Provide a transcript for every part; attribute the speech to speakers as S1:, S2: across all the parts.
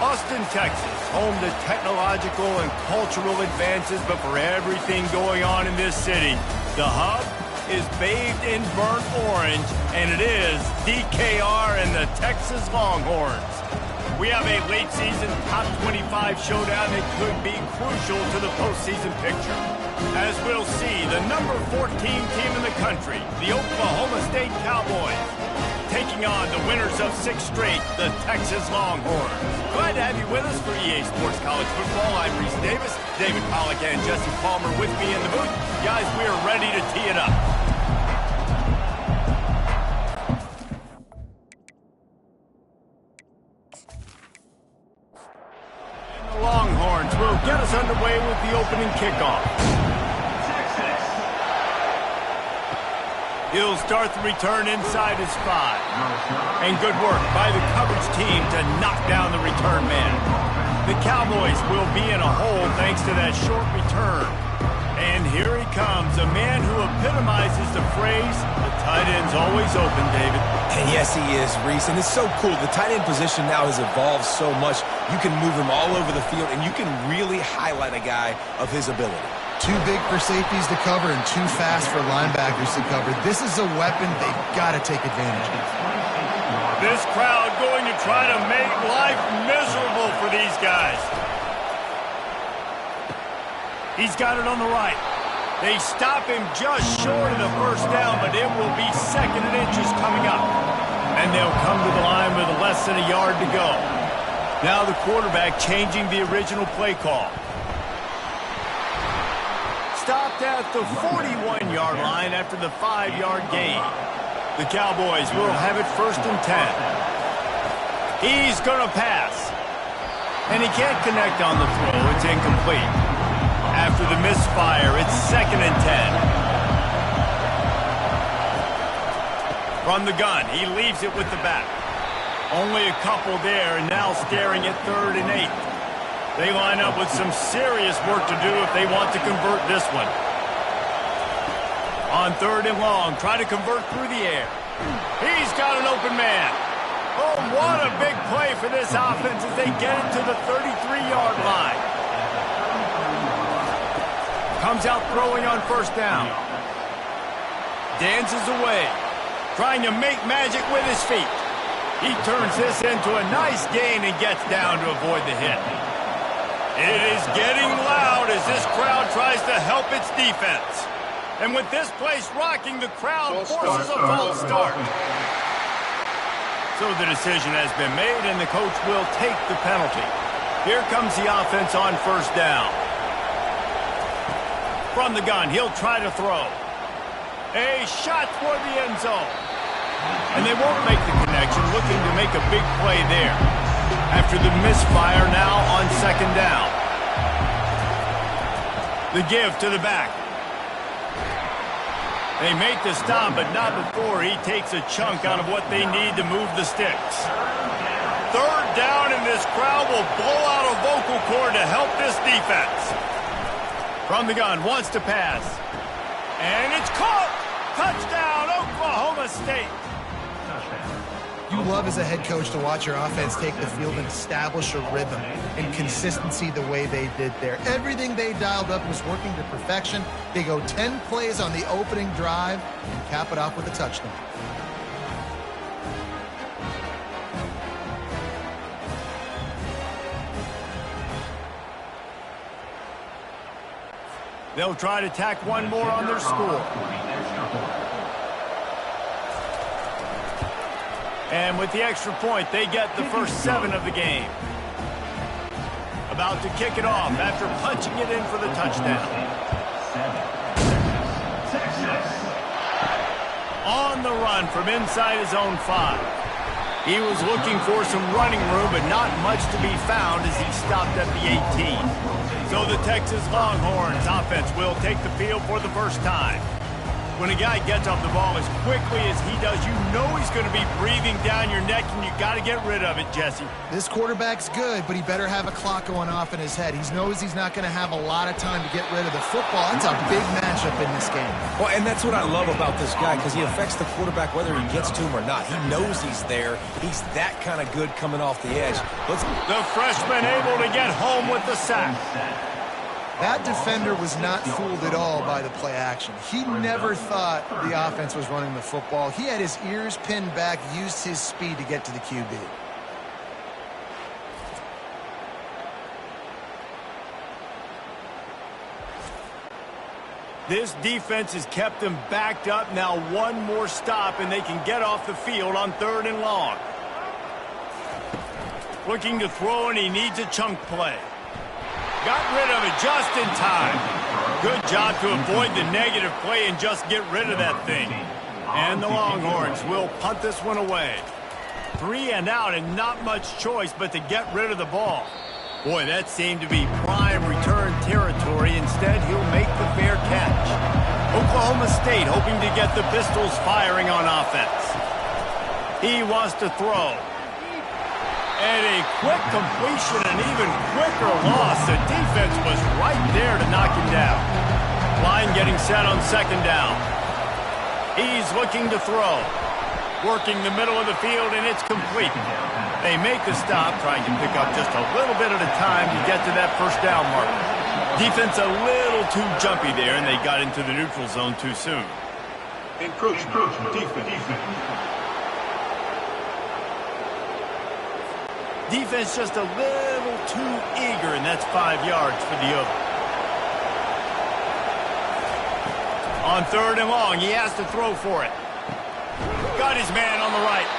S1: Austin, Texas, home to technological and cultural advances, but for everything going on in this city, the hub is bathed in burnt orange, and it is DKR and the Texas Longhorns. We have a late-season top 25 showdown that could be crucial to the postseason picture. As we'll see, the number 14 team in the country, the Oklahoma State Cowboys, taking on the winners of 6 straight, the Texas Longhorns. Glad to have you with us for EA Sports College Football. I'm Reese Davis, David Pollack and Jesse Palmer with me in the booth. Guys, we are ready to tee it up. And the Longhorns will get us underway with the opening kickoff. He'll start the return inside his 5. And good work by the coverage team to knock down the return man. The Cowboys will be in a hole thanks to that short return. And here he comes, a man who epitomizes the phrase, the tight end's always open, David.
S2: And yes, he is, Reese. And it's so cool. The tight end position now has evolved so much. You can move him all over the field, and you can really highlight a guy of his ability.
S3: Too big for safeties to cover and too fast for linebackers to cover. This is a weapon they've got to take advantage of.
S1: This crowd going to try to make life miserable for these guys. He's got it on the right. They stop him just short of the first down, but it will be 2nd and inches coming up. And they'll come to the line with less than a yard to go. Now the quarterback changing the original play call. Stopped at the 41-yard line after the 5-yard gain. The Cowboys will have it 1st and 10. He's going to pass. And he can't connect on the throw. It's incomplete. After the misfire, it's 2nd and 10. From the gun, he leaves it with the back. Only a couple there, and now staring at 3rd and 8. They line up with some serious work to do if they want to convert this one. On 3rd and long, try to convert through the air. He's got an open man. Oh, what a big play for this offense as they get it to the 33-yard line. Comes out throwing on 1st down. Dances away, trying to make magic with his feet. He turns this into a nice gain and gets down to avoid the hit. It is getting loud as this crowd tries to help its defense. And with this place rocking, the crowd forces a false start. So the decision has been made, and the coach will take the penalty. Here comes the offense on 1st down. From the gun, he'll try to throw. A shot toward the end zone. And they won't make the connection, looking to make a big play there. After the misfire, now on 2nd down. The give to the back. They make the stop, but not before he takes a chunk out of what they need to move the sticks. 3rd down, and this crowd will blow out a vocal cord to help this defense. From the gun, wants to pass. And it's caught! Touchdown, Oklahoma State!
S3: You love as a head coach to watch your offense take the field and establish a rhythm and consistency the way they did there. Everything they dialed up was working to perfection. They go 10 plays on the opening drive and cap it off with a touchdown.
S1: They'll try to tack one more on their score. And with the extra point, they get the first 7 of the game. About to kick it off after punching it in for the touchdown. On the run from inside his own 5. He was looking for some running room, but not much to be found as he stopped at the 18. So the Texas Longhorns offense will take the field for the first time. When a guy gets off the ball as quickly as he does, you know he's going to be breathing down your neck, and you got to get rid of it, Jesse.
S3: This quarterback's good, but he better have a clock going off in his head. He knows he's not going to have a lot of time to get rid of the football. It's a big matchup in this game.
S2: Well, and that's what I love about this guy, because he affects the quarterback whether he gets to him or not. He knows he's there. He's that kind of good coming off the edge.
S1: The freshman able to get home with the sack.
S3: That defender was not fooled at all by the play action. He never thought the offense was running the football. He had his ears pinned back, used his speed to get to the QB.
S1: This defense has kept them backed up. Now one more stop, and they can get off the field on 3rd and long. Looking to throw, and he needs a chunk play. Got rid of it just in time. Good job to avoid the negative play and just get rid of that thing. And the Longhorns will punt this one away. 3 and out, and not much choice but to get rid of the ball. Boy, that seemed to be prime return territory. Instead, he'll make the fair catch. Oklahoma State hoping to get the Pistols firing on offense. He wants to throw. And a quick completion, an even quicker loss. The defense was right there to knock him down. Line getting set on 2nd down. He's looking to throw. Working the middle of the field, and it's complete. They make the stop, trying to pick up just a little bit at a time to get to that 1st down mark. Defense a little too jumpy there, and they got into the neutral zone too soon. Encroachment, defense. Defense just a little too eager, and that's 5 yards for the other. On 3rd and long, he has to throw for it. Got his man on the right.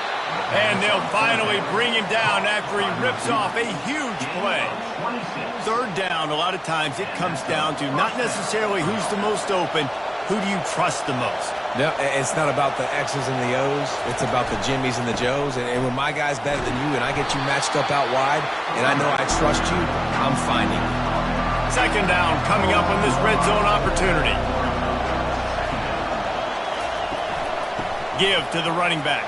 S1: And they'll finally bring him down after he rips off a huge play. 3rd down, a lot of times it comes down to not necessarily who's the most open, who do you trust the most?
S2: No, it's not about the X's and the O's. It's about the Jimmies and the Joes. And when my guy's better than you and I get you matched up out wide and I know I trust you, I'm finding you.
S1: 2nd down coming up on this red zone opportunity. Give to the running back.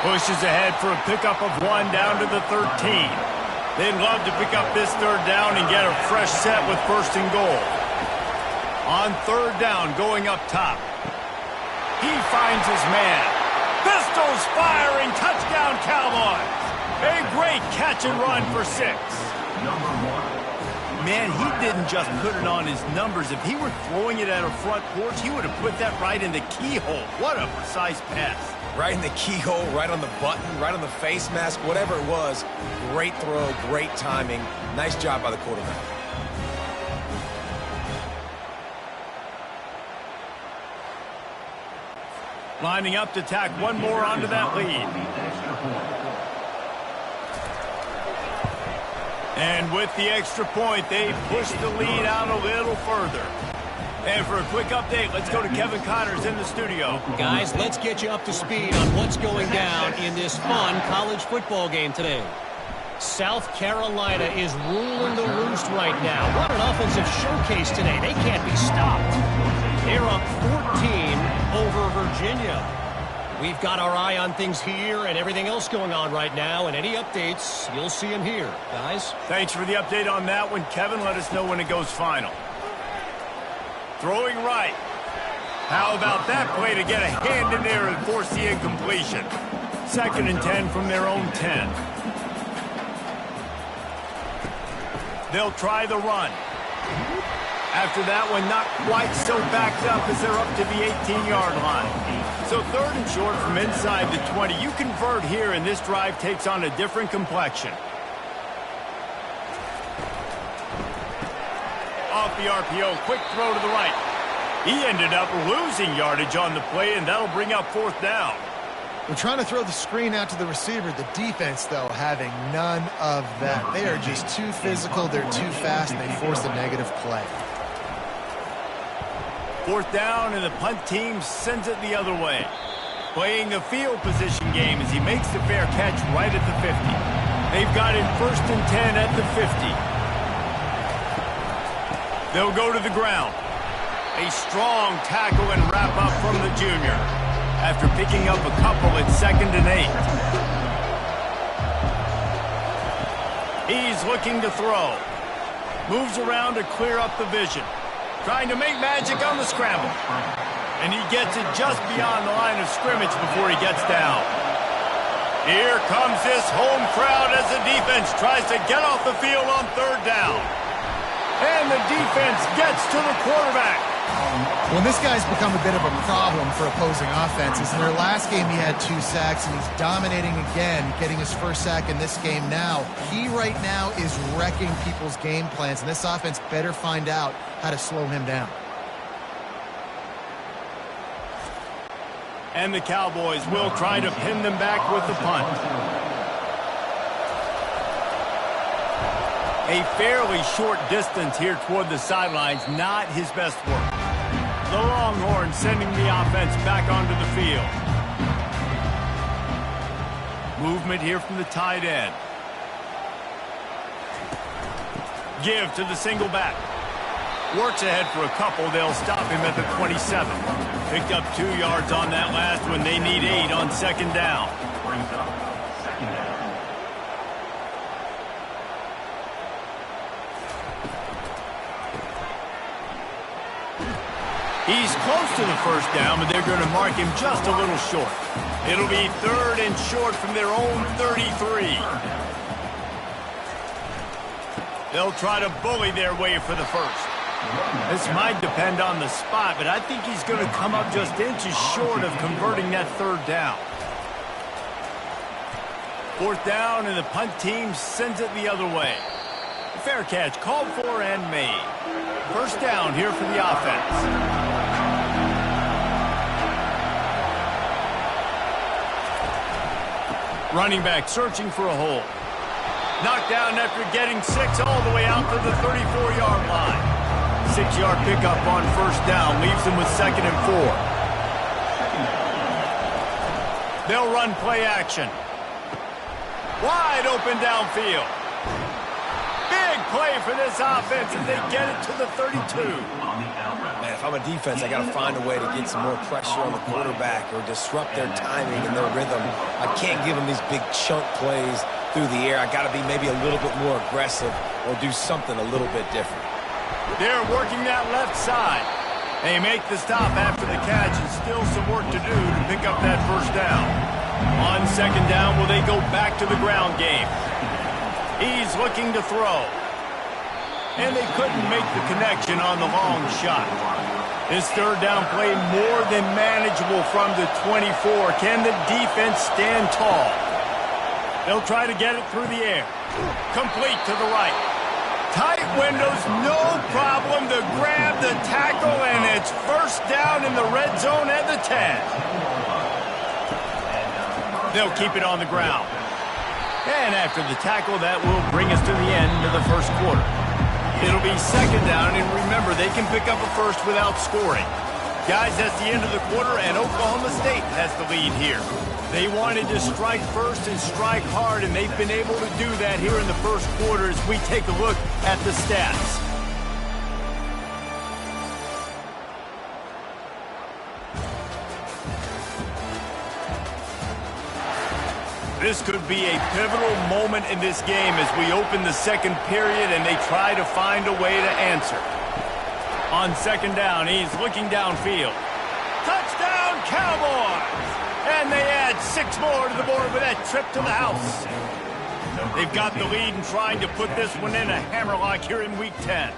S1: Pushes ahead for a pickup of 1 down to the 13. They'd love to pick up this 3rd down and get a fresh set with 1st and goal. On 3rd down, going up top. He finds his man. Pistols firing, touchdown Cowboys. A great catch and run for 6. Man, he didn't just put it on his numbers. If he were throwing it at a front porch, he would have put that right in the keyhole. What a precise pass.
S2: Right in the keyhole, right on the button, right on the face mask, whatever it was. Great throw, great timing. Nice job by the quarterback.
S1: Lining up to tack one more onto that lead. And with the extra point, they push the lead out a little further. And for a quick update, let's go to Kevin Connors in the studio.
S4: Guys, let's get you up to speed on what's going down in this fun college football game today. South Carolina is ruling the roost right now. What an offensive showcase today. They can't be stopped. They're up 14 over Virginia. We've got our eye on things here and everything else going on right now, and any updates, you'll see them here. Guys?
S1: Thanks for the update on that one, Kevin. Let us know when it goes final. Throwing right. How about that play to get a hand in there and force the incompletion? 2nd and 10 from their own 10. They'll try the run. After that one, not quite so backed up as they're up to the 18-yard line. So 3rd and short from inside the 20. You convert here, and this drive takes on a different complexion. Off the RPO, quick throw to the right. He ended up losing yardage on the play, and that'll bring up 4th down.
S3: We're trying to throw the screen out to the receiver. The defense, though, having none of that. They are just too physical, they're too fast, and they force a negative play.
S1: 4th down, and the punt team sends it the other way. Playing the field position game as he makes the fair catch right at the 50. They've got it 1st and 10 at the 50. They'll go to the ground. A strong tackle and wrap-up from the junior. After picking up a couple at 2nd and 8. He's looking to throw. Moves around to clear up the vision. Trying to make magic on the scramble. And he gets it just beyond the line of scrimmage before he gets down. Here comes this home crowd as the defense tries to get off the field on 3rd down. And the defense gets to the quarterback.
S3: Well, this guy's become a bit of a problem for opposing offenses. In their last game, he had 2 sacks, and he's dominating again, getting his first sack in this game now. He right now is wrecking people's game plans, and this offense better find out how to slow him down.
S1: And the Cowboys will try to pin them back with the punt. A fairly short distance here toward the sidelines, not his best work. The Longhorns sending the offense back onto the field. Movement here from the tight end. Give to the single back. Works ahead for a couple. They'll stop him at the 27. Picked up 2 yards on that last one. They need 8 on 2nd down. He's close to the first down, but they're going to mark him just a little short. It'll be 3rd and short from their own 33. They'll try to bully their way for the first. This might depend on the spot, but I think he's going to come up just inches short of converting that 3rd down. 4th down, and the punt team sends it the other way. Fair catch called for and made. First down here for the offense. Running back searching for a hole. Knocked down after getting 6 all the way out to the 34-yard line. 6-yard pickup on first down leaves them with 2nd and 4. They'll run play action. Wide open downfield. Big play for this offense as they get it to the 32.
S2: Man, if I'm a defense, I got to find a way to get some more pressure on the quarterback or disrupt their timing and their rhythm. I can't give them these big chunk plays through the air. I got to be maybe a little bit more aggressive or do something a little bit different.
S1: They're working that left side. They make the stop after the catch and still some work to do to pick up that first down. On 2nd down, will they go back to the ground game? He's looking to throw. And they couldn't make the connection on the long shot. This 3rd down play more than manageable from the 24. Can the defense stand tall? They'll try to get it through the air. Complete to the right. Tight windows, no problem to grab the tackle, and it's first down in the red zone at the 10. They'll keep it on the ground. And after the tackle, that will bring us to the end of the first quarter. It'll be 2nd down, and remember, they can pick up a first without scoring. Guys, that's the end of the quarter, and Oklahoma State has the lead here. They wanted to strike first and strike hard, and they've been able to do that here in the first quarter as we take a look at the stats. This could be a pivotal moment in this game as we open the 2nd period and they try to find a way to answer. On 2nd down, he's looking downfield. Touchdown, Cowboys! And they add 6 more to the board with that trip to the house. They've got the lead and trying to put this one in a hammerlock here in Week 10.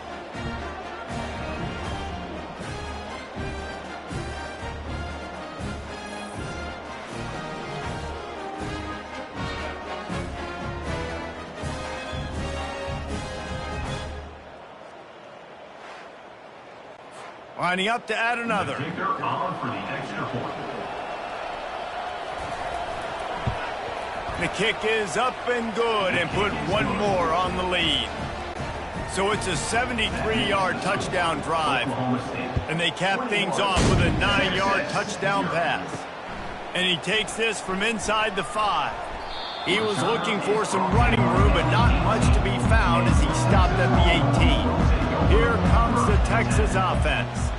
S1: Lining up to add another. The kick is up and good and put 1 more on the lead. So it's a 73-yard touchdown drive. And they cap things off with a 9-yard touchdown pass. And he takes this from inside the 5. He was looking for some running room, but not much to be found as he stopped at the 18. Here comes the Texas offense.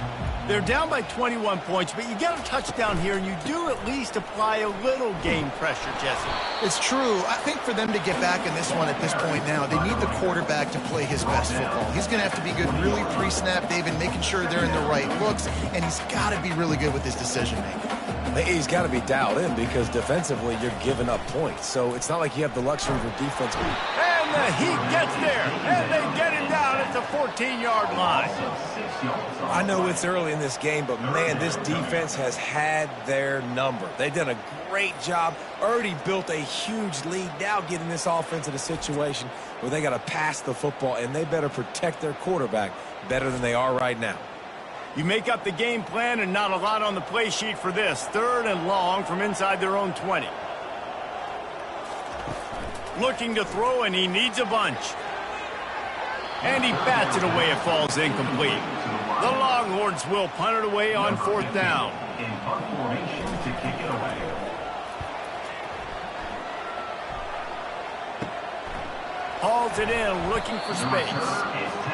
S1: They're down by 21 points, but you get a touchdown here, and you do at least apply a little game pressure, Jesse.
S3: It's true. I think for them to get back in this one at this point now, they need the quarterback to play his best football. He's going to have to be good really pre-snap, David, making sure they're in the right looks, and he's got to be really good with his decision-making.
S2: He's got to be dialed in because defensively you're giving up points. So it's not like you have the luxury of your defense.
S1: And the Heat gets there, and they get him down at the 14-yard line.
S2: I know it's early in this game, but, man, this defense has had their number. They've done a great job, already built a huge lead, now getting this offense in a situation where they got to pass the football, and they better protect their quarterback better than they are right now.
S1: You make up the game plan and not a lot on the play sheet for this. 3rd and long from inside their own 20. Looking to throw, and he needs a bunch. And he bats it away. It falls incomplete. The Longhorns will punt it away on 4th down.
S5: In punt formation to kick it away.
S1: Hauls it in, looking for space.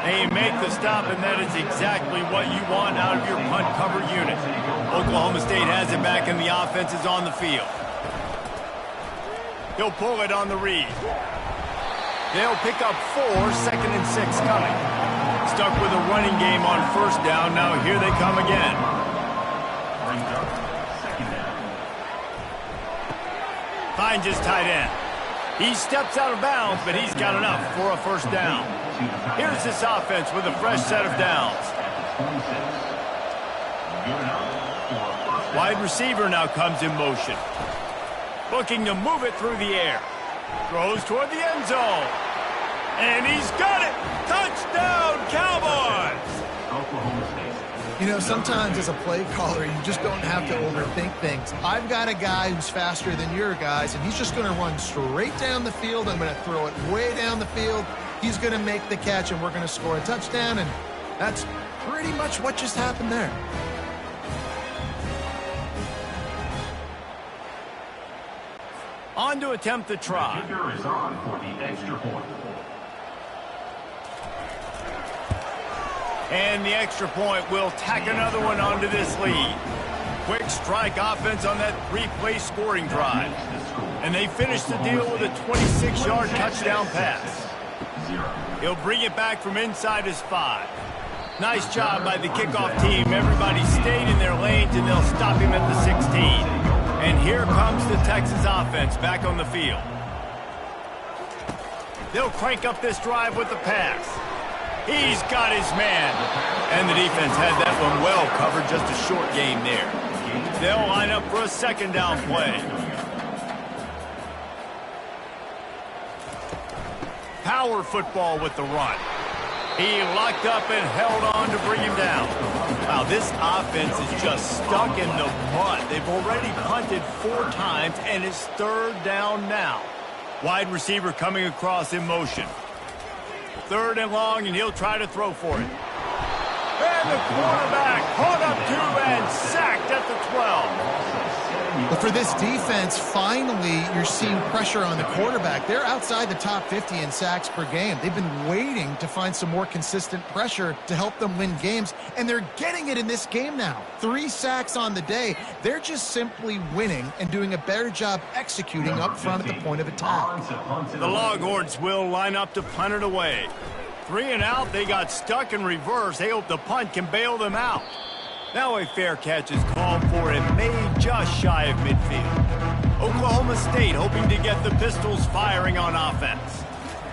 S1: They make the stop, and that is exactly what you want out of your punt cover unit. Oklahoma State has it back, and the offense is on the field. He'll pull it on the read. They'll pick up 4, 2nd and 6 coming. Stuck with a running game on 1st down. Now here they come again. Finds his tight end. He steps out of bounds, but he's got enough for a 1st down. Here's this offense with a fresh set of downs. Wide receiver now comes in motion. Looking to move it through the air. Throws toward the end zone. And he's got it! Touchdown, Cowboys!
S3: You know, sometimes as a play caller, you just don't have to overthink things. I've got a guy who's faster than your guys, and he's just going to run straight down the field. I'm going to throw it way down the field. He's going to make the catch, and we're going to score a touchdown, and that's pretty much what just happened there.
S1: On to attempt the try.
S5: The kicker is on for the extra point.
S1: And the extra point will tack another one onto this lead. Quick strike offense on that 3-play scoring drive. And they finish the deal with a 26-yard touchdown pass. He'll bring it back from inside his 5. Nice job by the kickoff team. Everybody stayed in their lanes, and they'll stop him at the 16. And here comes the Texas offense back on the field. They'll crank up this drive with the pass. He's got his man. And the defense had that one well covered, just a short game there. They'll line up for a 2nd down play. Power football with the run. He locked up and held on to bring him down. Wow, this offense is just stuck in the mud. They've already punted 4 times, and it's 3rd down now. Wide receiver coming across in motion. 3rd and long, and he'll try to throw for it. And the quarterback caught up to and sacked at the 12.
S3: But for this defense, finally, you're seeing pressure on the quarterback. They're outside the top 50 in sacks per game. They've been waiting to find some more consistent pressure to help them win games, and they're getting it in this game now. 3 sacks on the day. They're just simply winning and doing a better job executing up front at the point of attack.
S1: The Longhorns will line up to punt it away. 3 and out, they got stuck in reverse. They hope the punt can bail them out. Now a fair catch is called for and made just shy of midfield. Oklahoma State hoping to get the Pistols firing on offense.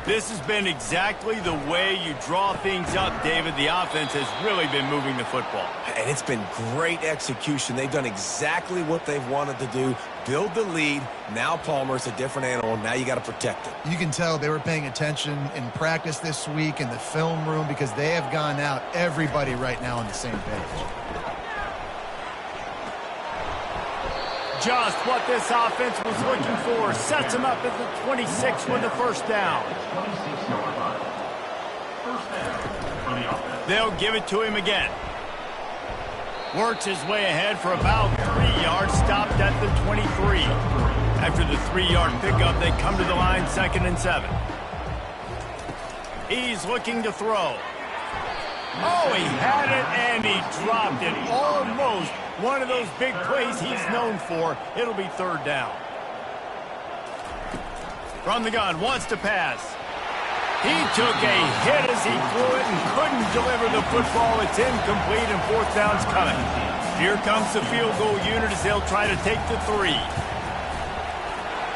S1: This has been exactly the way you draw things up, David. The offense has really been moving the football.
S2: And it's been great execution. They've done exactly what they've wanted to do. Build the lead. Now Palmer's a different animal. Now you got to protect it.
S3: You can tell they were paying attention in practice this week in the film room because they have gone out, everybody right now on the same page.
S1: Just what this offense was looking for. Sets him up at the 26 with the 1st down. They'll give it to him again. Works his way ahead for about 3 yards, stopped at the 23. After the 3-yard pickup, they come to the line 2nd and 7. He's looking to throw. Oh, he had it and he dropped it. Almost one of those big plays he's known for. It'll be third down. From the gun, wants to pass. He took a hit as he threw it and couldn't deliver the football. It's incomplete and fourth down's coming. Here comes the field goal unit as they'll try to take the 3.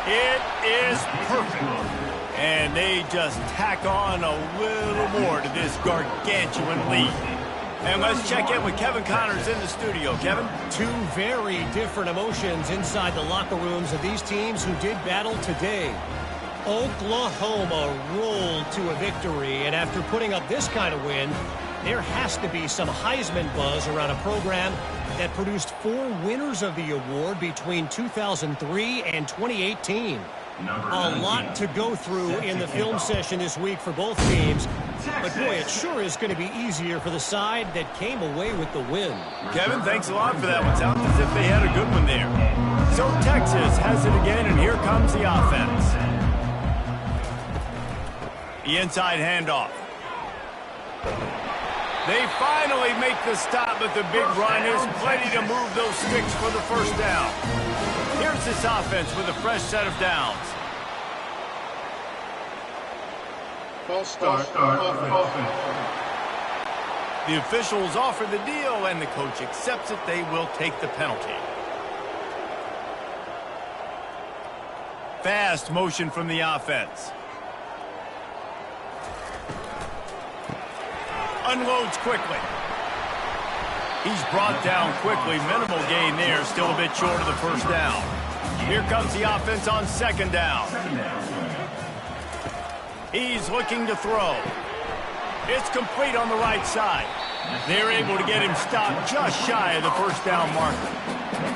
S1: It is perfect. And they just tack on a little more to this gargantuan lead. And let's check in with Kevin Connors in the studio. Kevin?
S4: Two very different emotions inside the locker rooms of these teams who did battle today. Oklahoma rolled to a victory, and after putting up this kind of win, there has to be some Heisman buzz around a program that produced 4 winners of the award between 2003 and 2018. A lot to go through in the film session this week for both teams. But, boy, it sure is going to be easier for the side that came away with the win.
S1: Kevin, thanks a lot for that one. Sounds as if they had a good one there. So Texas has it again, and here comes the offense. The inside handoff. They finally make the stop, but the big run is plenty to move those sticks for the first down. Here's this offense with a fresh set of downs.
S6: False start. Offense.
S1: The officials offer the deal, and the coach accepts it. They will take the penalty. Fast motion from the offense. Unloads quickly. He's brought down quickly. Minimal gain there. Still a bit short of the first down. Here comes the offense on second down. He's looking to throw. It's complete on the right side. They're able to get him stopped just shy of the first down marker.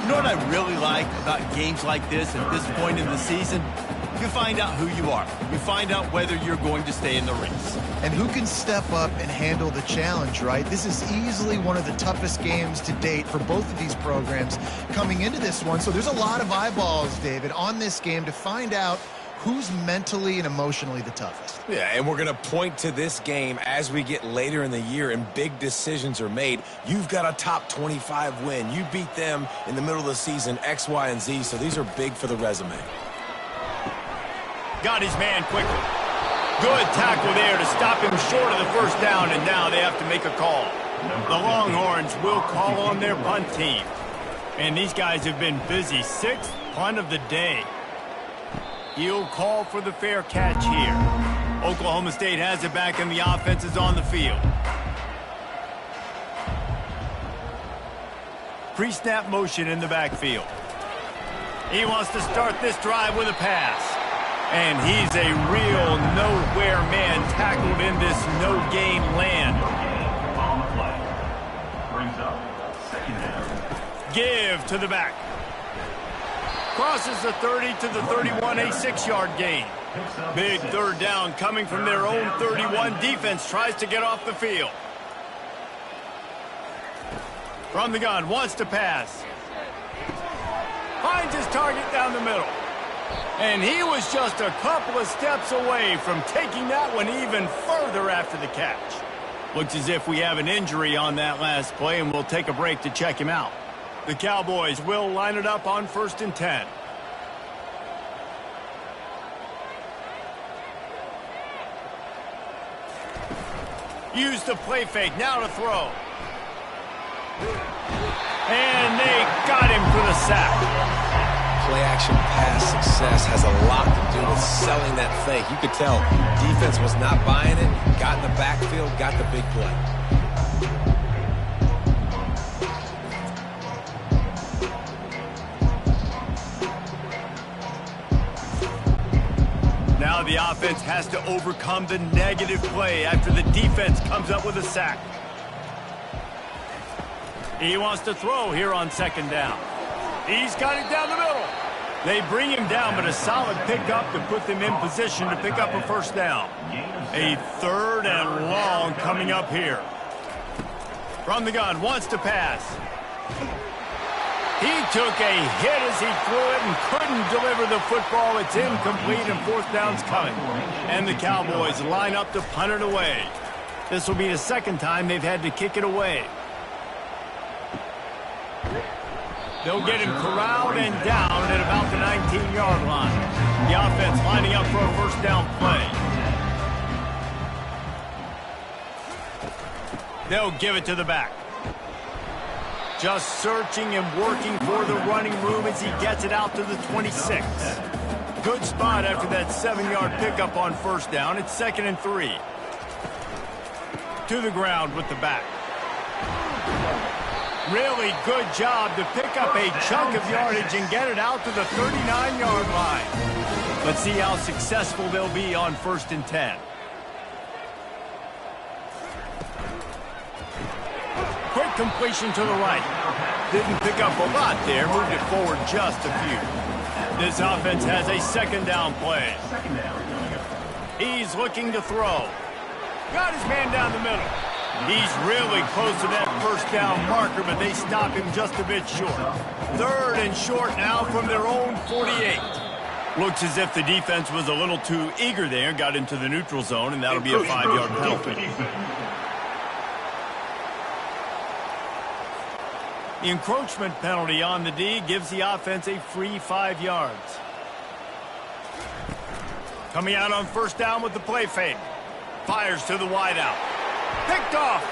S7: You know what I really like about games like this at this point in the season? You find out who you are. You find out whether you're going to stay in the race.
S3: And who can step up and handle the challenge, right? This is easily one of the toughest games to date for both of these programs coming into this one. So there's a lot of eyeballs, David, on this game to find out who's mentally and emotionally the toughest.
S2: Yeah, and we're going to point to this game as we get later in the year and big decisions are made. You've got a top 25 win. You beat them in the middle of the season, X, Y, and Z, so these are big for the resume.
S1: Got his man quickly. Good tackle there to stop him short of the first down, and now they have to make a call. The Longhorns will call on their punt team. And these guys have been busy. 6th punt of the day. He'll call for the fair catch here. Oklahoma State has it back, and the offense is on the field. Pre-snap motion in the backfield. He wants to start this drive with a pass. And he's a real nowhere man tackled in this no-gain land.
S5: On the play. Brings up second down.
S1: Give to the back. Crosses the 30 to the 31, a 6-yard gain. Big third down coming from their own 31. Defense tries to get off the field. From the gun, wants to pass. Finds his target down the middle. And he was just a couple of steps away from taking that one even further after the catch. Looks as if we have an injury on that last play, and we'll take a break to check him out. The Cowboys will line it up on 1st and 10. Use the play fake, now to throw. And they got him for the sack.
S2: Play-action pass success has a lot to do with selling that fake. You could tell defense was not buying it, got in the backfield, got the big play.
S1: Now the offense has to overcome the negative play after the defense comes up with a sack. He wants to throw here on second down. He's got it down the middle. They bring him down, but a solid pickup to put them in position to pick up a first down. A 3rd and long coming up here. From the gun, wants to pass. He took a hit as he threw it and couldn't deliver the football. It's incomplete, and fourth down's coming. And the Cowboys line up to punt it away. This will be the second time they've had to kick it away. They'll get him corralled and down at about the 19-yard line. The offense lining up for a first down play. They'll give it to the back. Just searching and working for the running room as he gets it out to the 26. Good spot after that 7-yard pickup on first down. It's 2nd and 3. To the ground with the back. Really good job to pick up a chunk of yardage and get it out to the 39-yard line. Let's see how successful they'll be on 1st and 10. Quick completion to the right. Didn't pick up a lot there, moved it forward just a few. This offense has a 2nd down play. He's looking to throw. Got his man down the middle. He's really close to that first down marker, but they stop him just a bit short. 3rd and short now from their own 48. Looks as if the defense was a little too eager there, got into the neutral zone, and that'll be a 5-yard penalty. The encroachment penalty on the D gives the offense a free 5 yards. Coming out on first down with the play fake. Fires to the wideout. Picked off.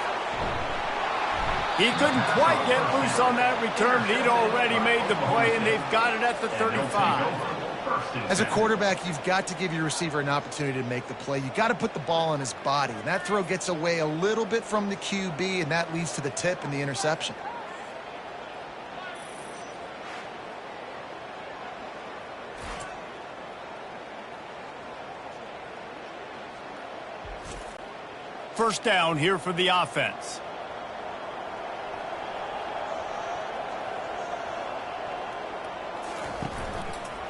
S1: He couldn't quite get loose on that return, but he'd already made the play, and they've got it at the 35.
S3: As a quarterback, you've got to give your receiver an opportunity to make the play. You've got to put the ball on his body. And that throw gets away a little bit from the QB, and that leads to the tip and the interception.
S1: First down here for the offense.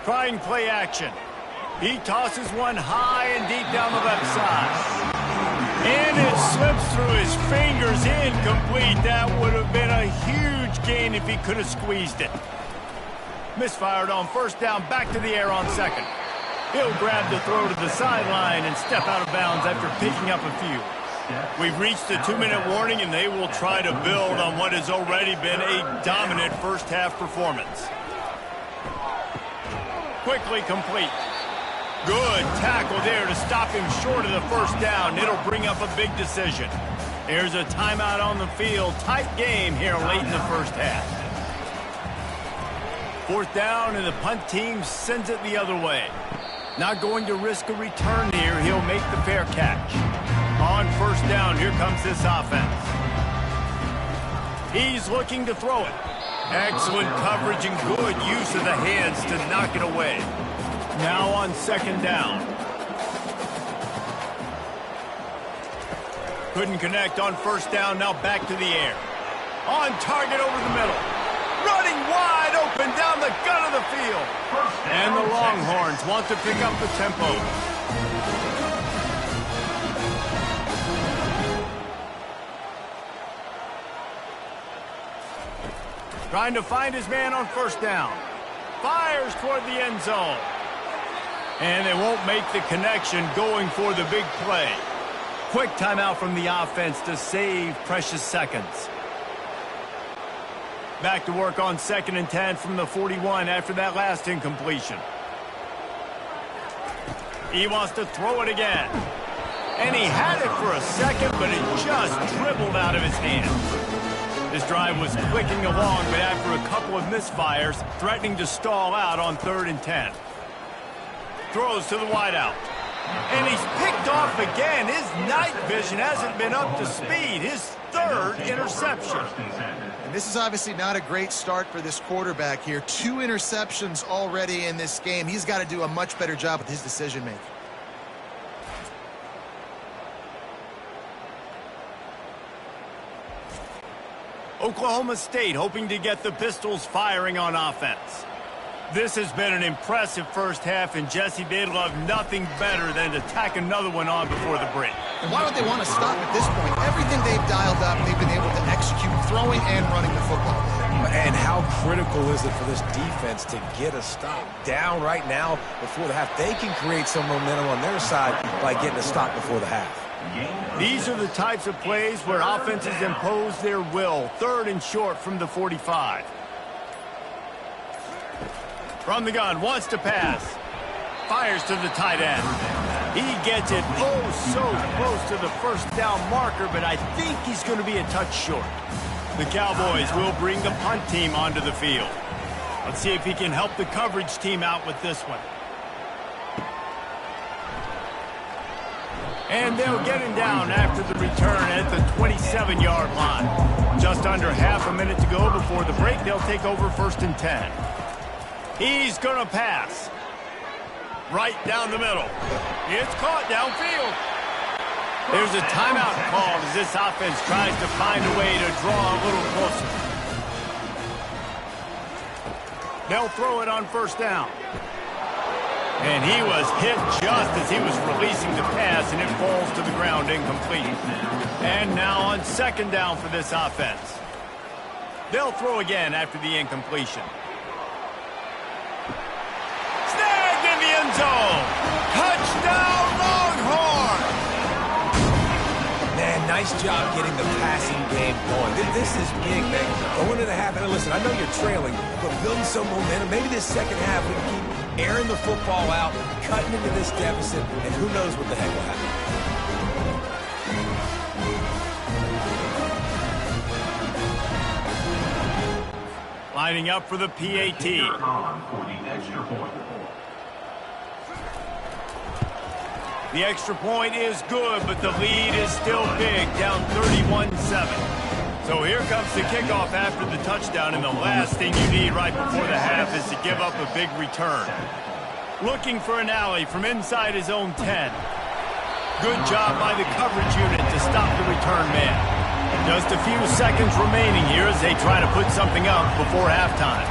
S1: Trying play action. He tosses one high and deep down the left side. And it slips through his fingers, incomplete. That would have been a huge gain if he could have squeezed it. Misfired on first down, back to the air on 2nd. He'll grab the throw to the sideline and step out of bounds after picking up a few. We've reached the 2-minute warning, and they will try to build on what has already been a dominant first-half performance. Quickly complete. Good tackle there to stop him short of the first down. It'll bring up a big decision. There's a timeout on the field. Tight game here late in the first half. 4th down, and the punt team sends it the other way. Not going to risk a return here. He'll make the fair catch. On first down, here comes this offense. He's looking to throw it. Excellent coverage and good use of the hands to knock it away. Now on 2nd down. Couldn't connect on first down, now back to the air. On target over the middle. Running wide open down the gut of the field. And the Longhorns want to pick up the tempo. Trying to find his man on first down. Fires toward the end zone. And they won't make the connection, going for the big play. Quick timeout from the offense to save precious seconds. Back to work on 2nd and 10 from the 41 after that last incompletion. He wants to throw it again. And he had it for a second, but it just dribbled out of his hand. This drive was clicking along, but after a couple of misfires, threatening to stall out on 3rd and 10. Throws to the wideout. And he's picked off again. His night vision hasn't been up to speed. His 3rd interception.
S3: And this is obviously not a great start for this quarterback here. 2 interceptions already in this game. He's got to do a much better job with his decision-making.
S1: Oklahoma State hoping to get the Pistols firing on offense. This has been an impressive first half, and Jesse, they'd love nothing better than to tack another one on before the break.
S3: And why would they want to stop at this point? Everything they've dialed up, they've been able to execute, throwing and running the football.
S2: And how critical is it for this defense to get a stop down right now before the half? They can create some momentum on their side by getting a stop before the half.
S1: These are the types of plays where offenses impose their will. 3rd and short from the 45. From the gun, wants to pass. Fires to the tight end. He gets it so close to the first down marker, but I think he's going to be a touch short. The Cowboys will bring the punt team onto the field. Let's see if he can help the coverage team out with this one. And they'll get him down after the return at the 27-yard line. Just under half a minute to go before the break. They'll take over 1st and 10. He's going to pass. Right down the middle. It's caught downfield. There's a timeout called as this offense tries to find a way to draw a little closer. They'll throw it on 1st down. And he was hit just as he was releasing the pass, and it falls to the ground incomplete. And now on 2nd down for this offense. They'll throw again after the incompletion. Snagged in the end zone. Touchdown, Longhorn!
S2: Man, nice job getting the passing game going. This is big, man. Going into the half, and listen, I know you're trailing, but building some momentum. Maybe this second half we can keep airing the football out, cutting into this deficit, and who knows what the heck will happen.
S1: Lining up for the PAT. The extra point is good, but the lead is still big, down 31-7. So here comes the kickoff after the touchdown, and the last thing you need right before the half is to give up a big return. Looking for an alley from inside his own 10. Good job by the coverage unit to stop the return man. Just a few seconds remaining here as they try to put something up before halftime.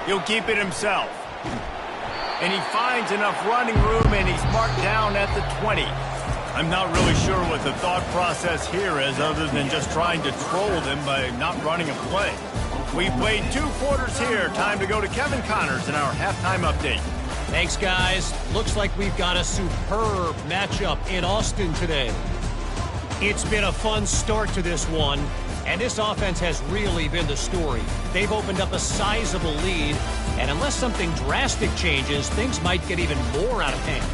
S1: He'll keep it himself. And he finds enough running room, and he's marked down at the 20. I'm not really sure what the thought process here is other than just trying to troll them by not running a play. We played 2 quarters here. Time to go to Kevin Connors in our halftime update.
S4: Thanks, guys. Looks like we've got a superb matchup in Austin today. It's been a fun start to this one, and this offense has really been the story. They've opened up a sizable lead, and unless something drastic changes, things might get even more out of hand.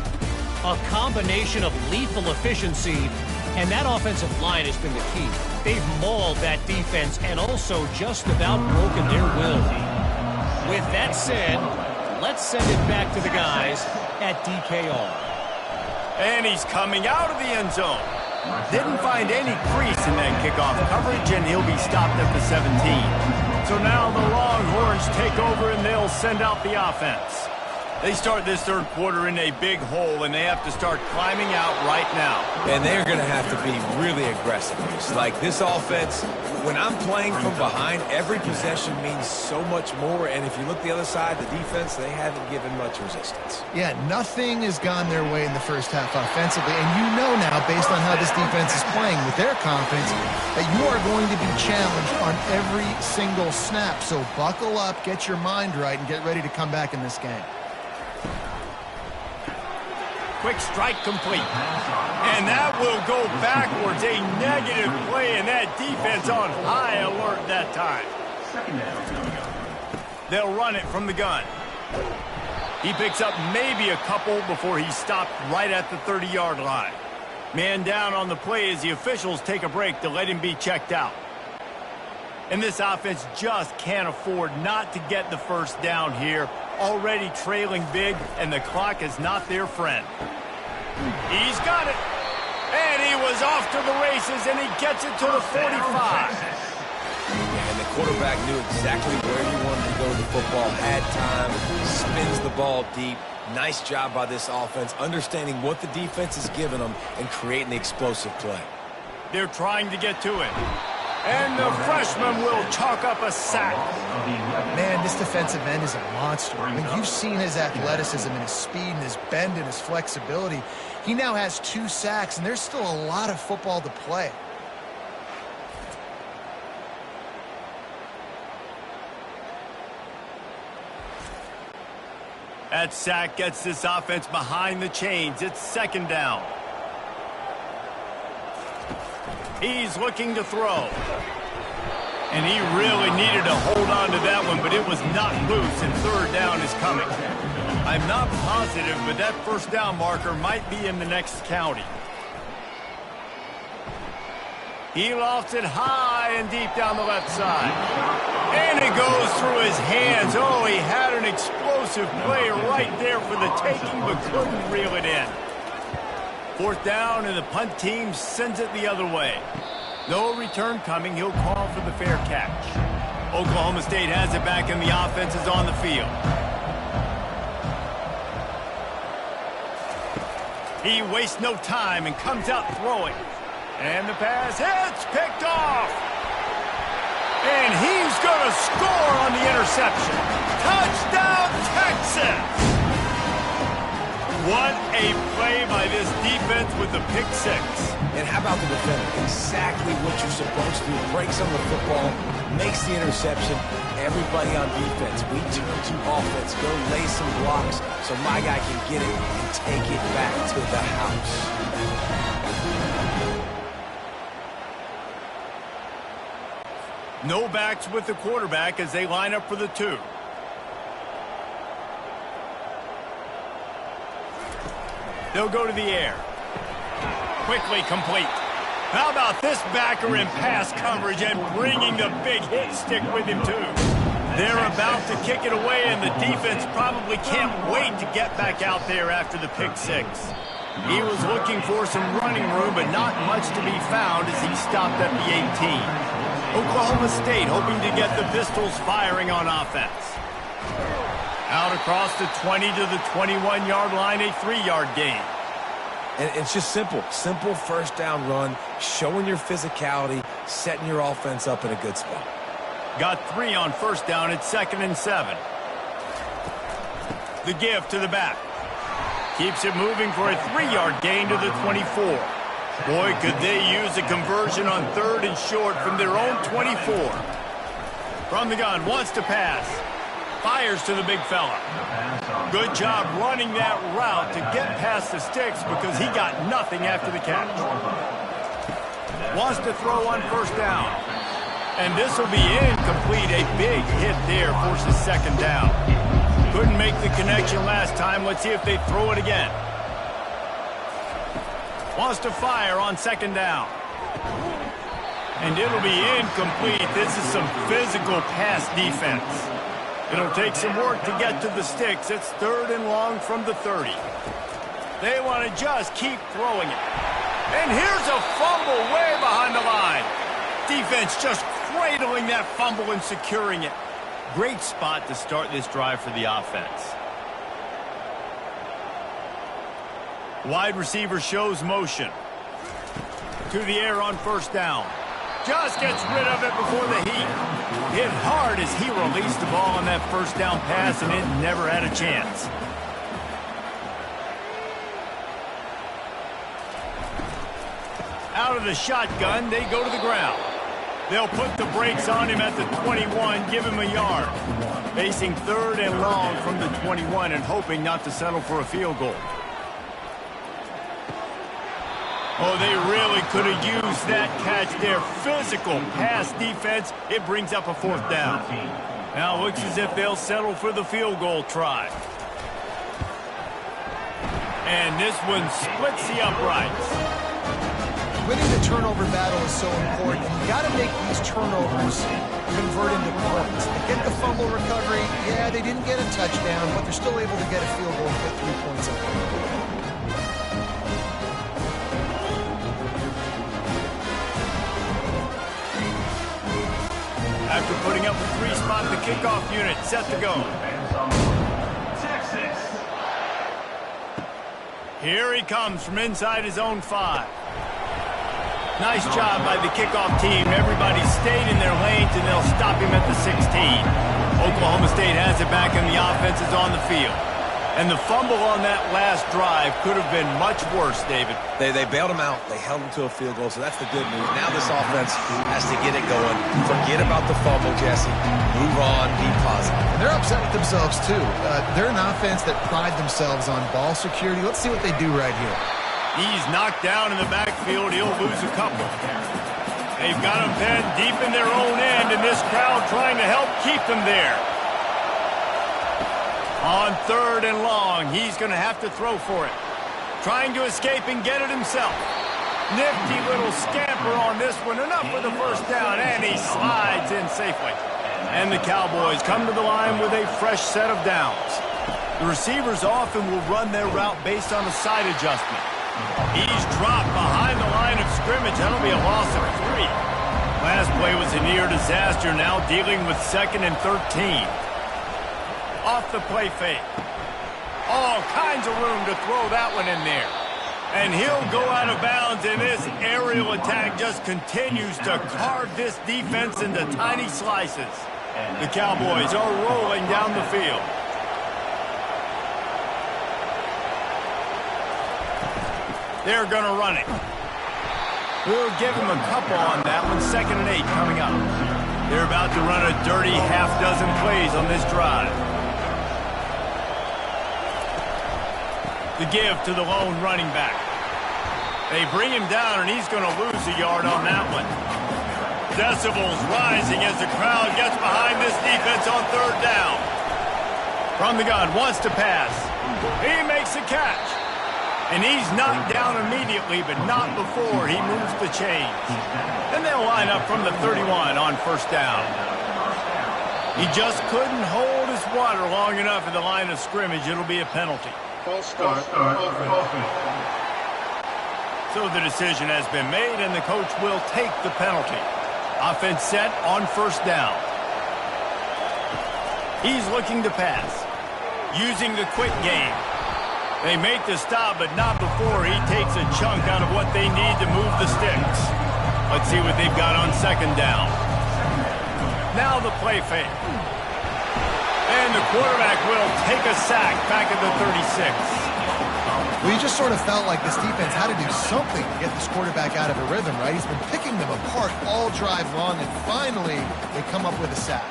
S4: A combination of lethal efficiency, and that offensive line has been the key. They've mauled that defense and also just about broken their will. With that said, let's send it back to the guys at DKR.
S1: And he's coming out of the end zone. Didn't find any crease in that kickoff coverage, and he'll be stopped at the 17. So now the Longhorns take over, and they'll send out the offense. They start this 3rd quarter in a big hole, and they have to start climbing out right now.
S2: And they're going to have to be really aggressive. It's like this offense, when I'm playing from behind, every possession means so much more. And if you look the other side, the defense, they haven't given much resistance.
S3: Yeah, nothing has gone their way in the first half offensively. And you know now, based on how this defense is playing with their confidence, that you are going to be challenged on every single snap. So buckle up, get your mind right, and get ready to come back in this game.
S1: Quick strike complete. And that will go backwards. A negative play, and that defense on high alert that time. They'll run it from the gun. He picks up maybe a couple before he's stopped right at the 30-yard line. Man down on the play as the officials take a break to let him be checked out. And this offense just can't afford not to get the first down here. Already trailing big, and the clock is not their friend. He's got it. And he was off to the races, and he gets it to the 45.
S2: And the quarterback knew exactly where he wanted to go with the football, had time, spins the ball deep. Nice job by this offense, understanding what the defense is giving them and creating the explosive play.
S1: They're trying to get to it. And the freshman will chalk up a sack.
S3: Man, this defensive end is a monster. I mean, you've seen his athleticism and his speed and his bend and his flexibility. He now has 2 sacks, and there's still a lot of football to play.
S1: That sack gets this offense behind the chains. It's 2nd down. He's looking to throw. And he really needed to hold on to that one, but it was not loose, and third down is coming. I'm not positive, but that first down marker might be in the next county. He lofts it high and deep down the left side. And it goes through his hands. Oh, he had an explosive play right there for the taking, but couldn't reel it in. Fourth down, and the punt team sends it the other way. No return coming. He'll call for the fair catch. Oklahoma State has it back, and the offense is on the field. He wastes no time and comes out throwing. And the pass hits, picked off. And he's going to score on the interception. Touchdown, Texas! What a play by this defense with the pick six.
S2: And how about the defender? Exactly what you're supposed to do. Breaks on the football, makes the interception. Everybody on defense, we turn to offense. Go lay some blocks so my guy can get it and take it back to the house.
S1: No backs with the quarterback as they line up for the two. They'll go to the air. Quickly complete. How about this backer in pass coverage and bringing the big hit stick with him too? They're about to kick it away, and the defense probably can't wait to get back out there after the pick six. He was looking for some running room, but not much to be found as he stopped at the 18. Oklahoma State hoping to get the Pistols firing on offense. Out across the 20 to the 21-yard line, a 3-yard gain.
S2: And it's just simple. Simple first down run, showing your physicality, setting your offense up in a good spot.
S1: Got 3 on first down at 2nd and 7. The give to the back. Keeps it moving for a 3-yard gain to the 24. Boy, could they use a conversion on 3rd and short from their own 24. From the gun, wants to pass. Fires to the big fella. Good job running that route to get past the sticks because he got nothing after the catch. Wants to throw on first down. And this will be incomplete. A big hit there forces second down. Couldn't make the connection last time. Let's see if they throw it again. Wants to fire on second down. And it'll be incomplete. This is some physical pass defense. It'll take some work to get to the sticks. It's 3rd and long from the 30. They want to just keep throwing it. And here's a fumble way behind the line. Defense just cradling that fumble and securing it. Great spot to start this drive for the offense. Wide receiver shows motion. To the air on first down. Just gets rid of it before the heat. Hit hard as he released the ball on that first down pass, and it never had a chance. Out of the shotgun, they go to the ground. They'll put the brakes on him at the 21, give him a yard. Facing 3rd and long from the 21 and hoping not to settle for a field goal. Oh, they really could have used that catch there. Physical pass defense. It brings up a 4th down. Now it looks as if they'll settle for the field goal try. And this one splits the uprights.
S3: Winning the turnover battle is so important. You got to make these turnovers convert into points. They get the fumble recovery. Yeah, they didn't get a touchdown, but they're still able to get a field goal and put 3 points up.
S1: After putting up a 3-spot, the kickoff unit set to go.
S5: Texas.
S1: Here he comes from inside his own 5. Nice job by the kickoff team. Everybody stayed in their lanes, and they'll stop him at the 16. Oklahoma State has it back, and the offense is on the field. And the fumble on that last drive could have been much worse, David.
S2: They bailed him out. They held him to a field goal, so that's the good news. Now this offense has to get it going. Forget about the fumble, Jesse. Move on, be positive.
S3: And they're upset with themselves, too. They're an offense that pride themselves on ball security. Let's see what they do right here.
S1: He's knocked down in the backfield. He'll lose a couple. They've got them pinned deep in their own end, and this crowd trying to help keep them there. On 3rd and long, he's going to have to throw for it. Trying to escape and get it himself. Nifty little scamper on this one, enough for the first down, and he slides in safely. And the Cowboys come to the line with a fresh set of downs. The receivers often will run their route based on a side adjustment. He's dropped behind the line of scrimmage. That'll be a loss of 3. Last play was a near disaster, now dealing with 2nd and 13. Off the play fake. All kinds of room to throw that one in there. And he'll go out of bounds, and this aerial attack just continues to carve this defense into tiny slices. The Cowboys are rolling down the field. They're going to run it. We'll give him a couple on that one. 2nd and 8 coming up. They're about to run a dirty half-dozen plays on this drive. The give to the lone running back. They bring him down, and he's going to lose a yard on that one. Decibels rising as the crowd gets behind this defense on 3rd down. From the gun, wants to pass. He makes a catch. And he's knocked down immediately, but not before he moves the chains. And they'll line up from the 31 on 1st down. He just couldn't hold his water long enough at the line of scrimmage. It'll be a penalty.
S6: False start. Offense.
S1: So the decision has been made, and the coach will take the penalty. Offense set on 1st down. He's looking to pass. Using the quick game. They make the stop, but not before he takes a chunk out of what they need to move the sticks. Let's see what they've got on 2nd down. Now the play fake. And the quarterback will take a sack back at the 36.
S3: Well, you just sort of felt like this defense had to do something to get this quarterback out of a rhythm, right? He's been picking them apart all drive long, and finally they come up with a sack.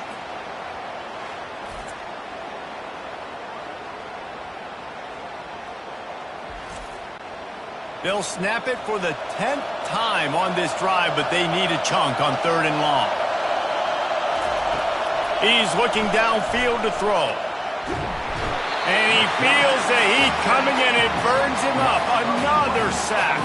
S1: They'll snap it for the 10th time on this drive, but they need a chunk on 3rd and long. He's looking downfield to throw. And he feels the heat coming in. It burns him up. Another sack.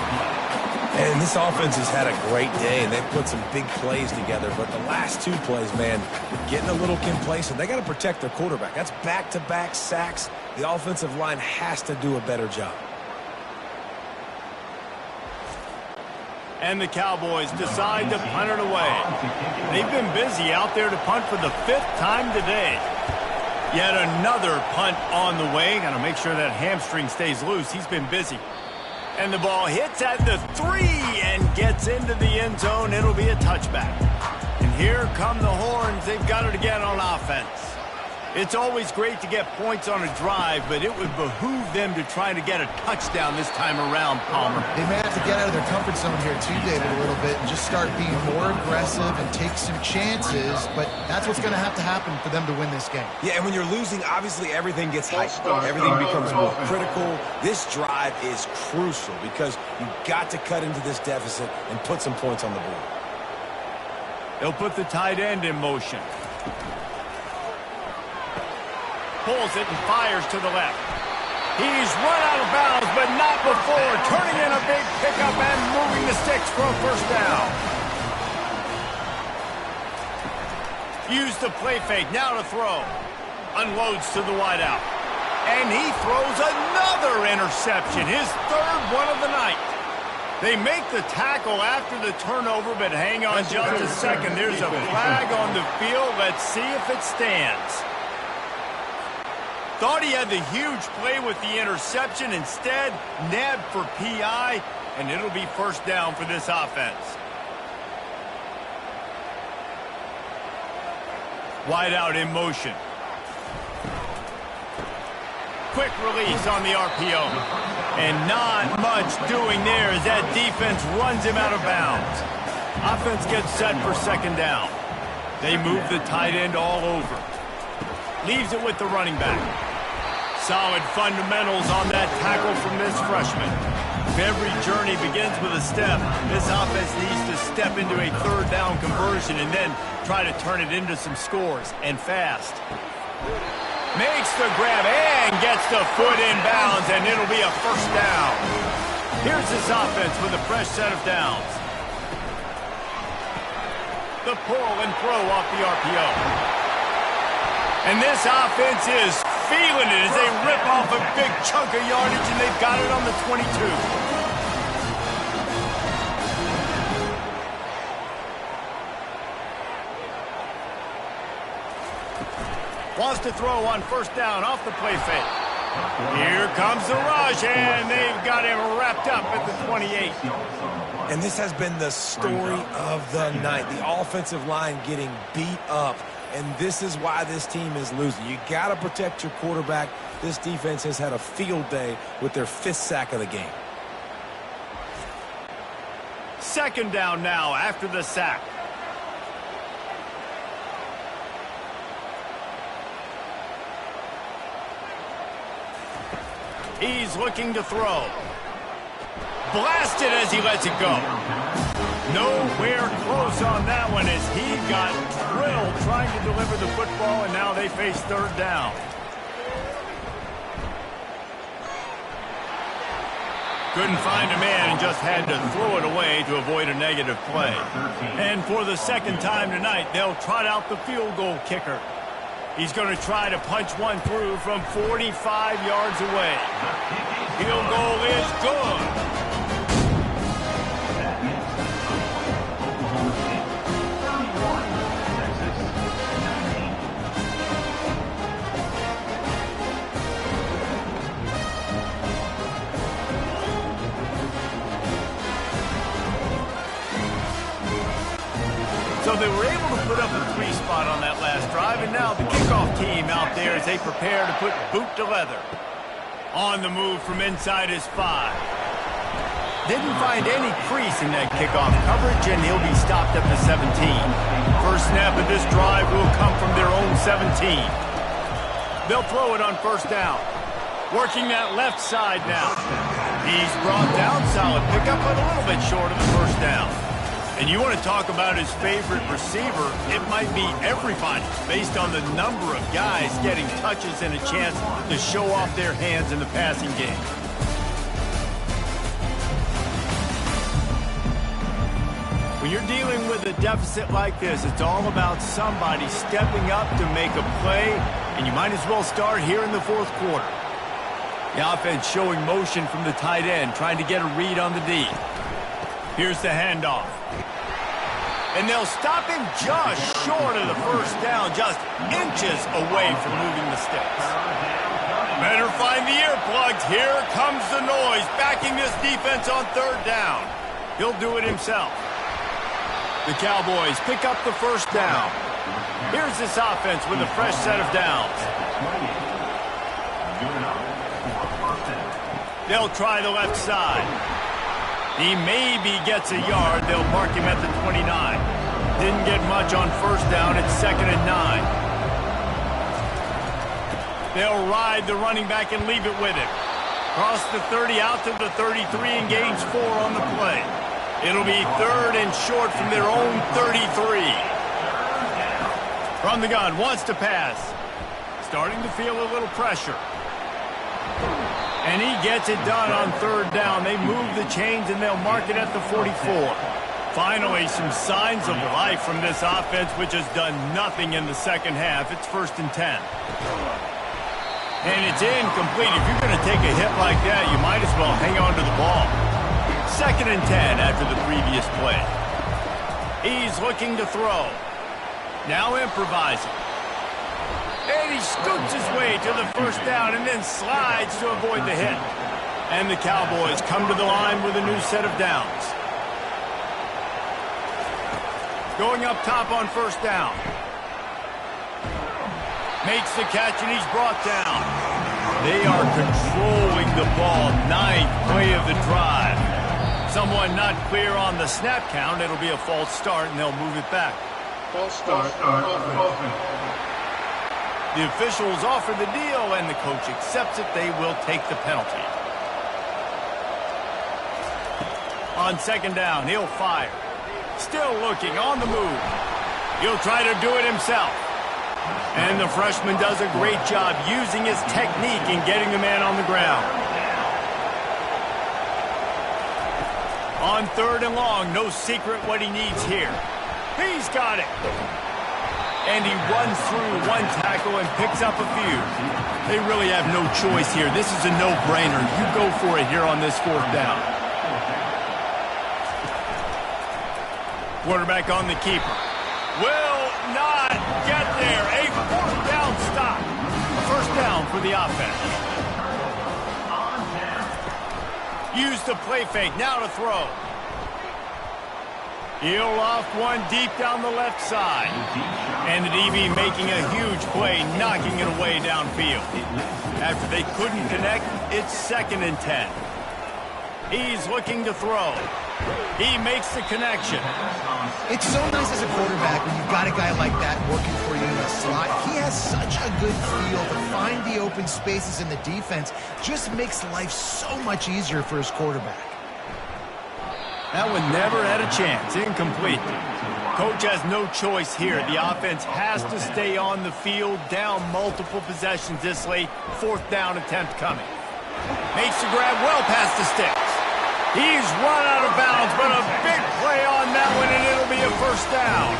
S2: And this offense has had a great day, and they've put some big plays together. But the last 2 plays, man, getting a little complacent. They got to protect their quarterback. That's back-to-back sacks. The offensive line has to do a better job.
S1: And the Cowboys decide to punt it away. They've been busy out there to punt for the 5th time today. Yet another punt on the way. Got to make sure that hamstring stays loose. He's been busy. And the ball hits at the 3 and gets into the end zone. It'll be a touchback. And here come the horns. They've got it again on offense. It's always great to get points on a drive, but it would behoove them to try to get a touchdown this time around, Palmer.
S3: They may have to get out of their comfort zone here too, David, a little bit and just start being more aggressive and take some chances, but that's what's going to have to happen for them to win this game.
S2: Yeah, and when you're losing, obviously everything gets hyped. Everything becomes more critical. This drive is crucial because you've got to cut into this deficit and put some points on the board.
S1: They'll put the tight end in motion. Pulls it and fires to the left. He's run out of bounds, but not before turning in a big pickup and moving the sticks for a 1st down. Use the play fake, now to throw. Unloads to the wideout. And he throws another interception, his 3rd one of the night. They make the tackle after the turnover, but hang on just a second. There's a flag on the field. Let's see if it stands. Thought he had the huge play with the interception. Instead, nabbed for PI, and it'll be 1st down for this offense. Wide out in motion. Quick release on the RPO. And not much doing there as that defense runs him out of bounds. Offense gets set for 2nd down. They move the tight end all over. Leaves it with the running back. Solid fundamentals on that tackle from this freshman. If every journey begins with a step, this offense needs to step into a third down conversion and then try to turn it into some scores, and fast. Makes the grab and gets the foot in bounds, and it'll be a first down. Here's this offense with a fresh set of downs. The pull and throw off the RPO. And this offense is feeling it as they rip off a big chunk of yardage, and they've got it on the 22. Wants to throw on first down off the play fake. Here comes the rush, and they've got him wrapped up at the 28.
S2: And this has been the story of the night. The offensive line getting beat up. And this is why this team is losing. You got to protect your quarterback. This defense has had a field day with their 5th sack of the game.
S1: Second down now after the sack. He's looking to throw. Blasted as he lets it go. Nowhere close on that one as he got drilled trying to deliver the football, and now they face third down. Couldn't find a man and just had to throw it away to avoid a negative play. And for the second time tonight, they'll trot out the field goal kicker. He's going to try to punch one through from 45 yards away. Field goal is good. So they were able to put up a 3 spot on that last drive, and now the kickoff team out there as they prepare to put boot to leather. On the move from inside his 5. Didn't find any crease in that kickoff coverage, and he'll be stopped at the 17. First snap of this drive will come from their own 17. They'll throw it on first down. Working that left side now. He's brought down, solid pickup, but a little bit short of the first down. And you want to talk about his favorite receiver, it might be everybody based on the number of guys getting touches and a chance to show off their hands in the passing game. When you're dealing with a deficit like this, it's all about somebody stepping up to make a play, and you might as well start here in the fourth quarter. The offense showing motion from the tight end, trying to get a read on the D. Here's the handoff. And they'll stop him just short of the first down, just inches away from moving the sticks. Better find the earplugs. Here comes the noise, backing this defense on third down. He'll do it himself. The Cowboys pick up the first down. Here's this offense with a fresh set of downs. They'll try the left side. He maybe gets a yard. They'll mark him at the 29. Didn't get much on first down. It's 2nd and 9. They'll ride the running back and leave it with him. Cross the 30 out to the 33 and gains 4 on the play. It'll be 3rd and short from their own 33. From the gun, wants to pass. Starting to feel a little pressure. And he gets it done on third down. They move the chains, and they'll mark it at the 44. Finally, some signs of life from this offense, which has done nothing in the second half. It's 1st and 10. And it's incomplete. If you're going to take a hit like that, you might as well hang on to the ball. 2nd and 10 after the previous play. He's looking to throw. Now improvising. And he scoots his way to the first down and then slides to avoid the hit. And the Cowboys come to the line with a new set of downs. Going up top on first down. Makes the catch and he's brought down. They are controlling the ball. 9th play of the drive. Someone not clear on the snap count. It'll be a false start and they'll move it back.
S6: False start. Offense.
S1: The officials offer the deal, and the coach accepts it. They will take the penalty. On second down, he'll fire. Still looking, on the move. He'll try to do it himself. And the freshman does a great job using his technique in getting the man on the ground. On third and long, no secret what he needs here. He's got it. And he runs through one tackle and picks up a few. They really have no choice here. This is a no-brainer. You go for it here on this fourth down. Quarterback on the keeper. Will not get there. A fourth down stop. A first down for the offense. Use the play fake. Now to throw. He'll off one deep down the left side. And the DB making a huge play, knocking it away downfield. After they couldn't connect, it's 2nd and 10. He's looking to throw. He makes the connection.
S3: It's so nice as a quarterback when you've got a guy like that working for you in the slot. He has such a good feel to find the open spaces in the defense. Just makes life so much easier for his quarterback.
S1: That one never had a chance. Incomplete. Coach has no choice here. The offense has to stay on the field, down multiple possessions this late. Fourth down attempt coming. Makes the grab well past the sticks. He's run out of bounds, but a big play on that one, and it'll be a first down.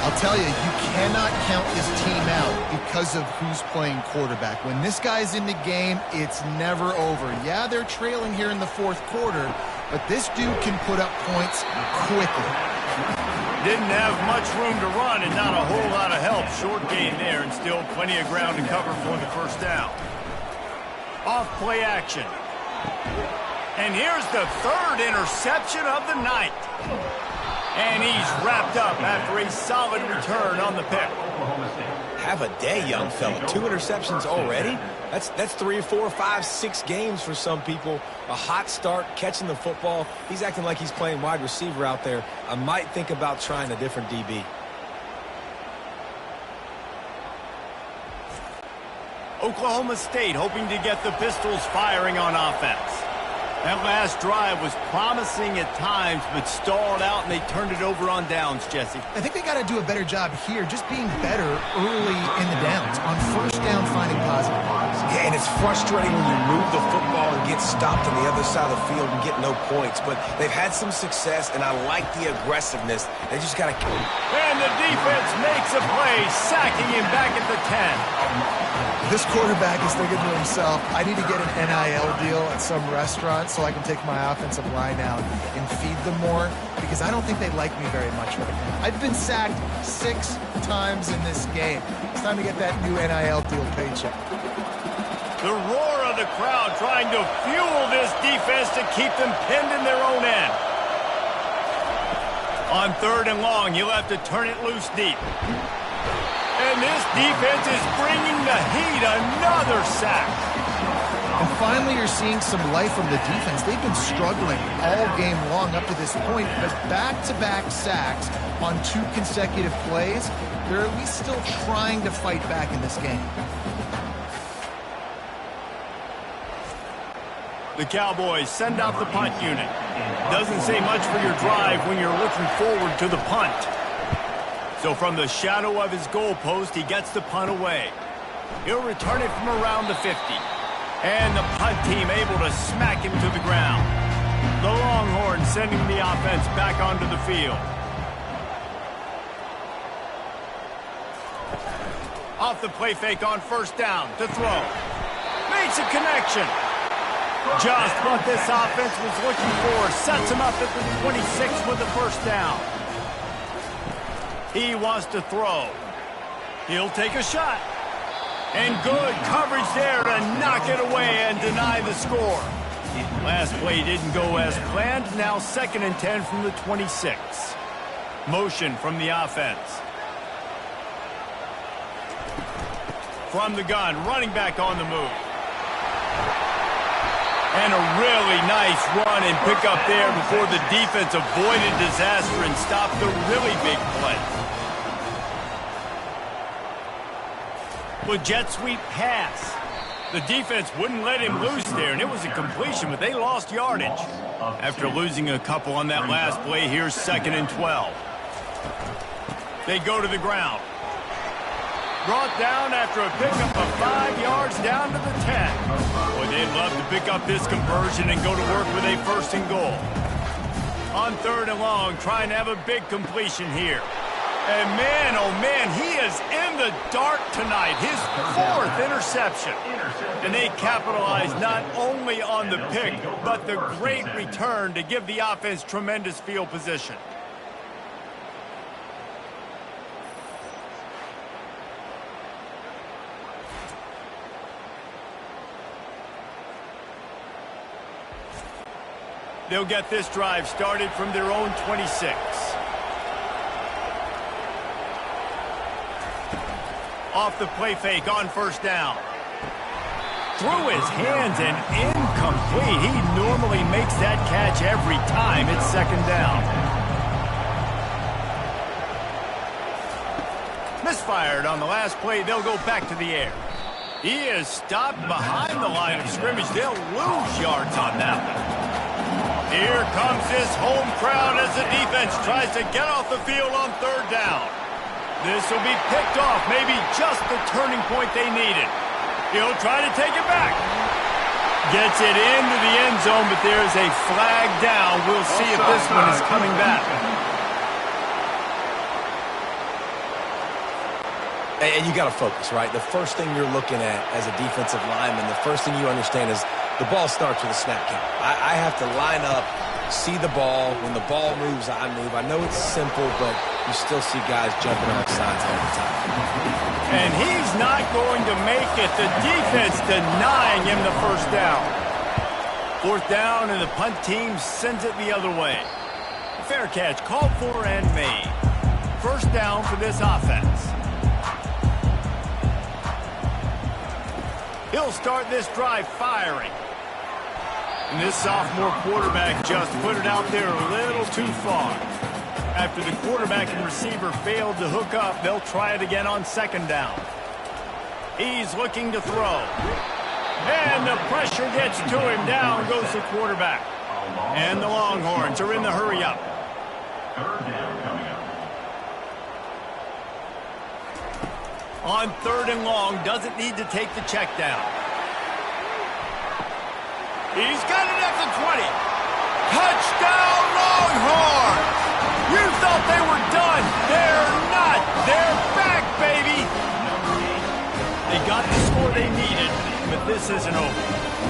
S3: I'll tell you, you cannot count this team out because of who's playing quarterback. When this guy's in the game, it's never over. Yeah, they're trailing here in the fourth quarter, but this dude can put up points quickly.
S1: Didn't have much room to run and not a whole lot of help. Short gain there and still plenty of ground to cover for the first down. Off play action. And here's the third interception of the night. And he's wrapped up after a solid return on the pick.
S2: Have a day, young fella. 2 interceptions already? That's 3, 4, 5, 6 games for some people. A hot start, catching the football. He's acting like he's playing wide receiver out there. I might think about trying a different DB.
S1: Oklahoma State hoping to get the Pistols firing on offense. That last drive was promising at times, but stalled out, and they turned it over on downs, Jesse.
S3: I think they got to do a better job here, just being better early in the downs. On first down, finding positive.
S2: Yeah, and it's frustrating when you move the football and get stopped on the other side of the field and get no points. But they've had some success, and I like the aggressiveness. They just got to...
S1: And the defense makes a play, sacking him back at the 10.
S3: This quarterback is thinking to himself, I need to get an NIL deal at some restaurant so I can take my offensive line out and feed them more, because I don't think they like me very much right now. I've been sacked 6 times in this game. It's time to get that new NIL deal paycheck.
S1: The roar of the crowd trying to fuel this defense to keep them pinned in their own end. On third and long, he'll have to turn it loose deep. And this defense is bringing the heat. Another sack.
S3: And finally, you're seeing some life from the defense. They've been struggling all game long up to this point, but back-to-back sacks on 2 consecutive plays, they're at least still trying to fight back in this game.
S1: The Cowboys send out the punt unit. Doesn't say much for your drive when you're looking forward to the punt. So from the shadow of his goalpost, he gets the punt away. He'll return it from around the 50. And the punt team able to smack him to the ground. The Longhorns sending the offense back onto the field. Off the play fake on first down to throw. Makes a connection. Just what this offense was looking for. Sets him up at the 26 with the first down. He wants to throw. He'll take a shot. And good coverage there to knock it away and deny the score. Last play didn't go as planned. Now 2nd and 10 from the 26. Motion from the offense. From the gun, running back on the move. And a really nice run and pick up there before the defense avoided disaster and stopped the really big play. With jet sweep pass. The defense wouldn't let him loose there, and it was a completion, but they lost yardage. After losing a couple on that last play, here's 2nd and 12. They go to the ground. Brought down after a pickup of 5 yards down to the 10. Boy, they'd love to pick up this conversion and go to work with a 1st and goal. On 3rd and long, trying to have a big completion here. And man, oh man, he is in the dark tonight. His 4th interception. And they capitalize not only on the pick, but the great return to give the offense tremendous field position. They'll get this drive started from their own 26. Off the play fake on 1st down. Through his hands and incomplete. He normally makes that catch every time. It's 2nd down. Misfired on the last play. They'll go back to the air. He is stopped behind the line of scrimmage. They'll lose yards on that one. Here comes this home crowd as the defense tries to get off the field on 3rd down. This will be picked off, maybe just the turning point they needed. He'll try to take it back. Gets it into the end zone, but there's a flag down. We'll see if this one is coming back.
S2: And you got to focus, right? The first thing you're looking at as a defensive lineman, the first thing you understand is the ball starts with a snap count. I have to line up, see the ball. When the ball moves, I move. I know it's simple, but you still see guys jumping off sides all the time.
S1: And he's not going to make it. The defense denying him the 1st down. 4th down, and the punt team sends it the other way. Fair catch called for and made. 1st down for this offense. He'll start this drive firing. And this sophomore quarterback just put it out there a little too far. After the quarterback and receiver failed to hook up, they'll try it again on 2nd down. He's looking to throw. And the pressure gets to him. Down goes the quarterback. And the Longhorns are in the hurry-up.
S5: 3rd down coming up.
S1: On 3rd and long, doesn't need to take the check down. He's got it at the 20. Touchdown, Longhorns! You thought they were done. They're not. They're back, baby. They got the score they needed, but this isn't over.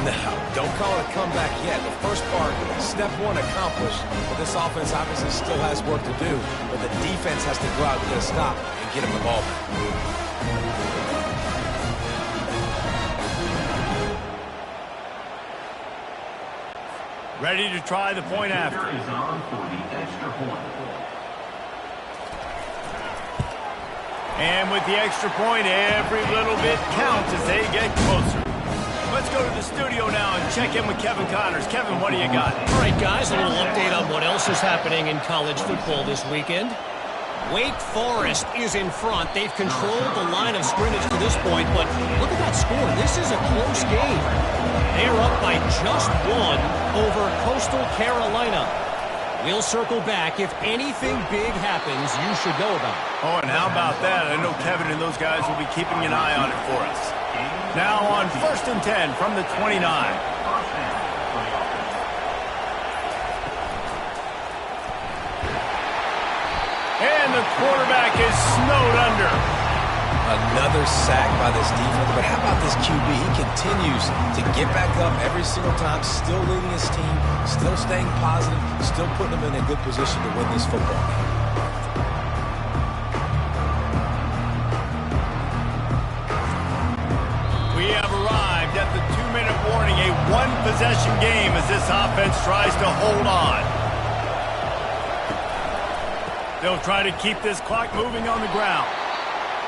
S2: No, don't call it a comeback yet. The first part, step 1 accomplished, but this offense obviously still has work to do, but the defense has to go out and get a stop and get him the ball back.
S1: Ready to try the point after.
S5: Is on for the extra point.
S1: And with the extra point, every little bit counts as they get closer. Let's go to the studio now and check in with Kevin Connors. Kevin, what do you got?
S4: All right, guys, a little update on what else is happening in college football this weekend. Wake Forest is in front. They've controlled the line of scrimmage to this point, but look at that score. This is a close game. They are up by just 1 over Coastal Carolina. We'll circle back. If anything big happens, you should know about it.
S1: Oh, and how about that? I know Kevin and those guys will be keeping an eye on it for us. Now on 1st and 10 from the 29. And the quarterback is snowed under.
S2: Another sack by this defense, but how about this QB? He continues to get back up every single time, still leading his team, still staying positive, still putting them in a good position to win this football game.
S1: We have arrived at the 2-minute warning, a one-possession game as this offense tries to hold on. They'll try to keep this clock moving on the ground.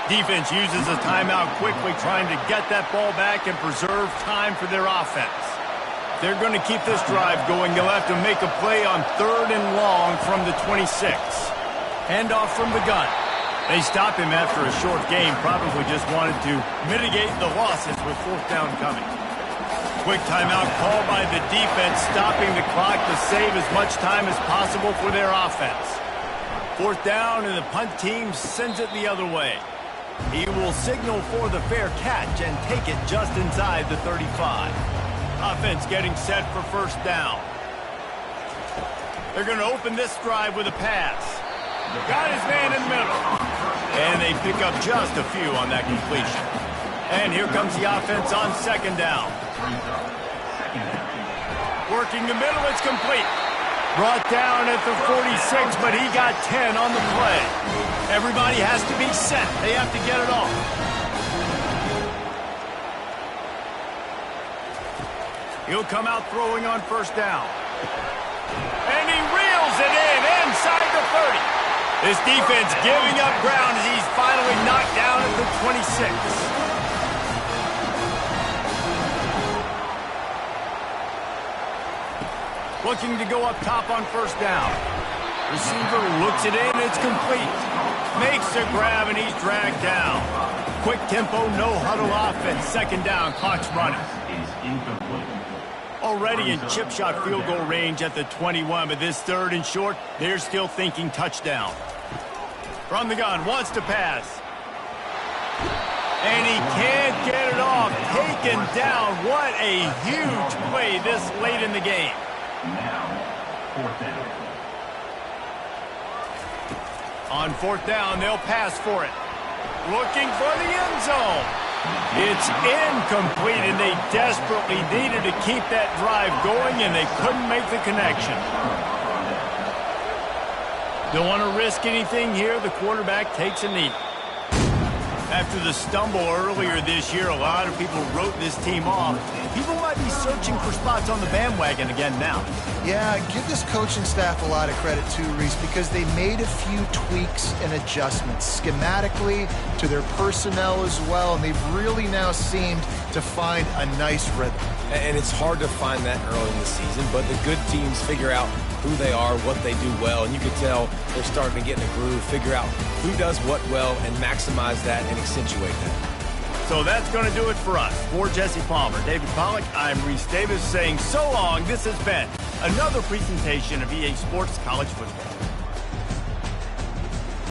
S1: Defense uses a timeout quickly, trying to get that ball back and preserve time for their offense. They're going to keep this drive going. They'll have to make a play on 3rd and long from the 26. Handoff from the gun. They stopped him after a short game, probably just wanted to mitigate the losses with fourth down coming. Quick timeout called by the defense, stopping the clock to save as much time as possible for their offense. Fourth down, and the punt team sends it the other way. He will signal for the fair catch and take it just inside the 35. Offense getting set for first down. They're going to open this drive with a pass. Got his man in the middle. And they pick up just a few on that completion. And here comes the offense on second down. Working the middle, it's complete. Brought down at the 46, but he got 10 on the play. Everybody has to be set. They have to get it off. He'll come out throwing on first down. And he reels it in inside the 30. This defense giving up ground as he's finally knocked down at the 26. Looking to go up top on first down. Receiver looks it in, it's complete. Makes a grab, and he's dragged down. Quick tempo, no huddle offense. Second down, clock's running. Already in chip shot field goal range at the 21, but this third and short, they're still thinking touchdown. From the gun, wants to pass. And he can't get it off. Taken down. What a huge play this late in the game.
S5: Now, fourth down.
S1: On fourth down, they'll pass for it. Looking for the end zone. It's incomplete, and they desperately needed to keep that drive going, and they couldn't make the connection. Don't want to risk anything here. The quarterback takes a knee. After the stumble earlier this year, a lot of people wrote this team off. People might be searching for spots on the bandwagon again now.
S3: Yeah, give this coaching staff a lot of credit too, Reese, because they made a few tweaks and adjustments schematically to their personnel as well, and they've really now seemed to find a nice rhythm.
S2: And it's hard to find that early in the season, but the good teams figure out who they are, what they do well, and you can tell they're starting to get in a groove, figure out who does what well, and maximize that and accentuate that.
S1: So that's going to do it for us. For Jesse Palmer, David Pollack, I'm Reese Davis saying so long. This has been another presentation of EA Sports College Football.